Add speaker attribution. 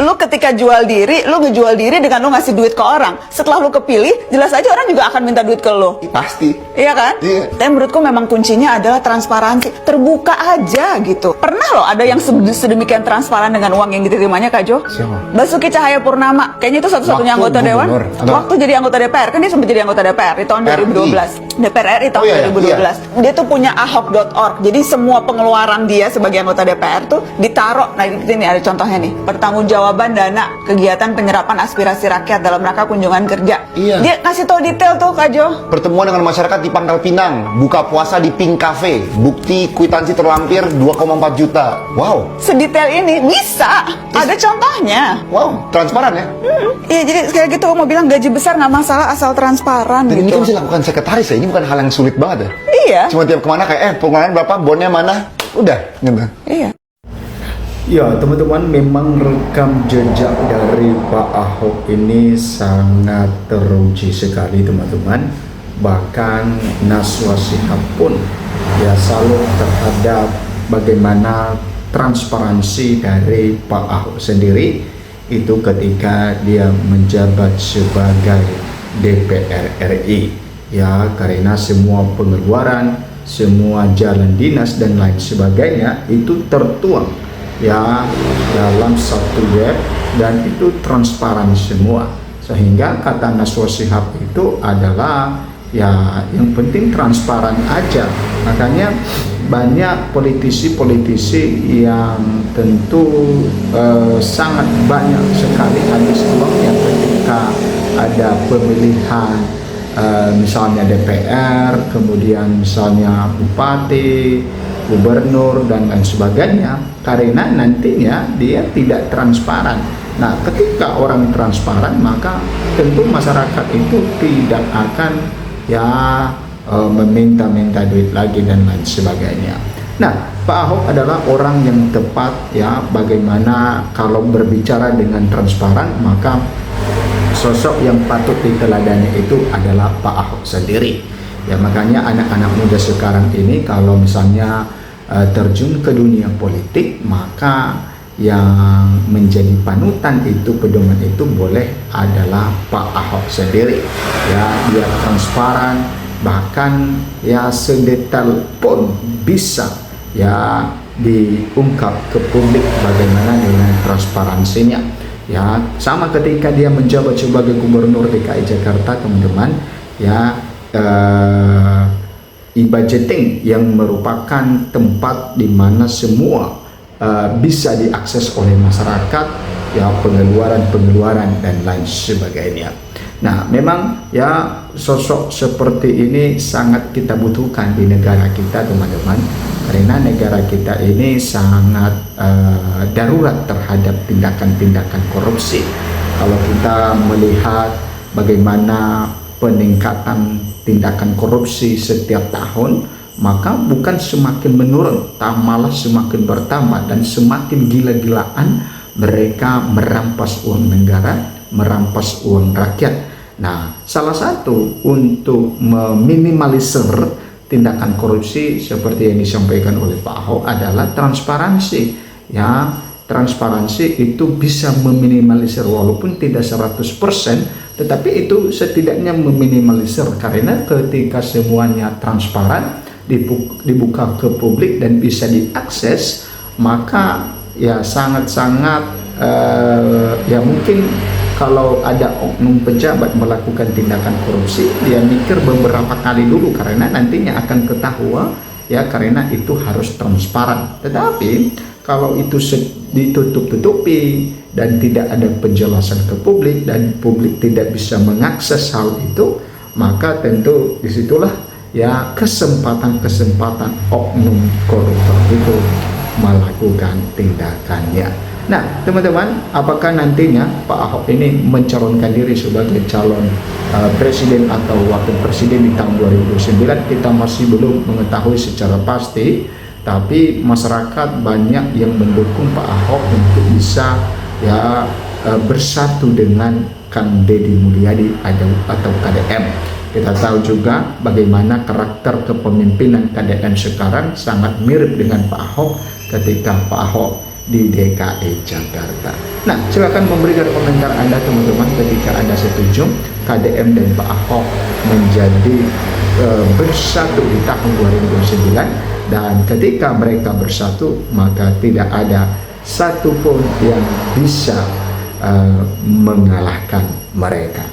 Speaker 1: lu ketika jual diri, lu ngejual diri dengan lu ngasih duit ke orang. Setelah lu kepilih, jelas aja orang juga akan minta duit ke lu.
Speaker 2: Pasti.
Speaker 1: Iya kan?
Speaker 2: Iya.
Speaker 1: Tapi menurutku memang kuncinya adalah transparansi. Terbuka aja gitu. Pernah loh ada yang sedemikian transparan dengan uang yang diterimanya, Kak Jo?
Speaker 2: Siapa?
Speaker 1: Basuki Cahayapurnama. Kayaknya itu satu-satunya
Speaker 2: Waktu
Speaker 1: anggota dewan.
Speaker 2: gubernur, atau?
Speaker 1: Waktu jadi anggota DPR. Kan dia sempat jadi anggota DPR di tahun 2012. DPR RI tahun 2012. Dia tuh punya ahok.org. Jadi semua pengeluaran dia sebagai anggota DPR tuh ditaruh. Nah ini ada contohnya nih. Pertanggungjawaban dana kegiatan penyerapan aspirasi rakyat dalam rangka kunjungan kerja.
Speaker 2: Iya.
Speaker 1: Dia kasih tahu detail tuh, Kak Jo.
Speaker 2: Pertemuan dengan masyarakat di Pangkal Pinang, buka puasa di Pink Cafe, bukti kwitansi terlampir 2,4 juta. Wow.
Speaker 1: Sedetail ini bisa. Ada contohnya.
Speaker 2: Wow, transparan ya.
Speaker 1: Iya, jadi kayak gitu mau bilang gaji besar nggak masalah asal transparan
Speaker 2: Dan ini
Speaker 1: gitu.
Speaker 2: kan bisa dilakukan sekretaris ya, ini bukan hal yang sulit banget ya.
Speaker 1: Iya.
Speaker 2: Cuma tiap kemana kayak, pengeluaran berapa, bonnya mana, udah gitu.
Speaker 1: Iya.
Speaker 3: Ya teman-teman, memang rekam jejak dari Pak Ahok ini sangat teruji sekali teman-teman. Bahkan Najwa Shihab pun ya salut terhadap bagaimana transparansi dari Pak Ahok sendiri itu ketika dia menjabat sebagai DPR RI ya, karena semua pengeluaran, semua jalan dinas dan lain sebagainya itu tertuang ya dalam satu web dan itu transparan semua, sehingga kata Najwa Shihab itu adalah ya yang penting transparan aja. Makanya banyak politisi-politisi yang tentu sangat banyak sekali habis uangnya ketika ada pemilihan misalnya DPR, kemudian misalnya bupati, gubernur dan lain sebagainya, karena nantinya dia tidak transparan. Nah, ketika orang transparan maka tentu masyarakat itu tidak akan ya meminta-minta duit lagi dan lain sebagainya. Nah, Pak Ahok adalah orang yang tepat ya, bagaimana kalau berbicara dengan transparan maka sosok yang patut diteladani itu adalah Pak Ahok sendiri. Ya, makanya anak-anak muda sekarang ini kalau misalnya terjun ke dunia politik, maka yang menjadi panutan itu, pedoman itu boleh adalah Pak Ahok sendiri. Ya, dia transparan, bahkan ya sedetail pun bisa ya diungkap ke publik bagaimana dengan transparansinya. Ya, sama ketika dia menjabat sebagai gubernur DKI Jakarta teman-teman ya, e-budgeting yang merupakan tempat di mana semua bisa diakses oleh masyarakat ya, pengeluaran dan lain sebagainya. Nah, memang ya sosok seperti ini sangat kita butuhkan di negara kita teman-teman, karena negara kita ini sangat darurat terhadap tindakan-tindakan korupsi. Kalau kita melihat bagaimana peningkatan tindakan korupsi setiap tahun, maka bukan semakin menurun, malah semakin bertambah dan semakin gila-gilaan mereka merampas uang negara, merampas uang rakyat. Nah, salah satu untuk meminimalisir tindakan korupsi seperti yang disampaikan oleh Pak Ahok adalah transparansi. Ya, transparansi itu bisa meminimalisir walaupun tidak 100%, tetapi itu setidaknya meminimalisir, karena ketika semuanya transparan, dibuka ke publik dan bisa diakses, maka ya sangat-sangat ya mungkin kalau ada oknum pejabat melakukan tindakan korupsi, dia mikir beberapa kali dulu karena nantinya akan ketahuan ya, karena itu harus transparan. Tetapi kalau itu ditutup-tutupi dan tidak ada penjelasan ke publik dan publik tidak bisa mengakses hal itu, maka tentu disitulah ya kesempatan oknum koruptor itu melakukan tindakannya. Nah teman-teman, apakah nantinya Pak Ahok ini mencalonkan diri sebagai calon presiden atau wakil presiden di tahun 2009? Kita masih belum mengetahui secara pasti, tapi masyarakat banyak yang mendukung Pak Ahok untuk bisa ya bersatu dengan Kang Deddy Mulyadi atau KDM. Kita tahu juga bagaimana karakter kepemimpinan KDM sekarang sangat mirip dengan Pak Ahok ketika Pak Ahok di DKI Jakarta. Nah, silakan memberikan komentar Anda teman-teman ketika Anda setuju KDM dan Pak Ahok menjadi bersatu di tahun 2029, dan ketika mereka bersatu maka tidak ada satupun yang bisa mengalahkan mereka.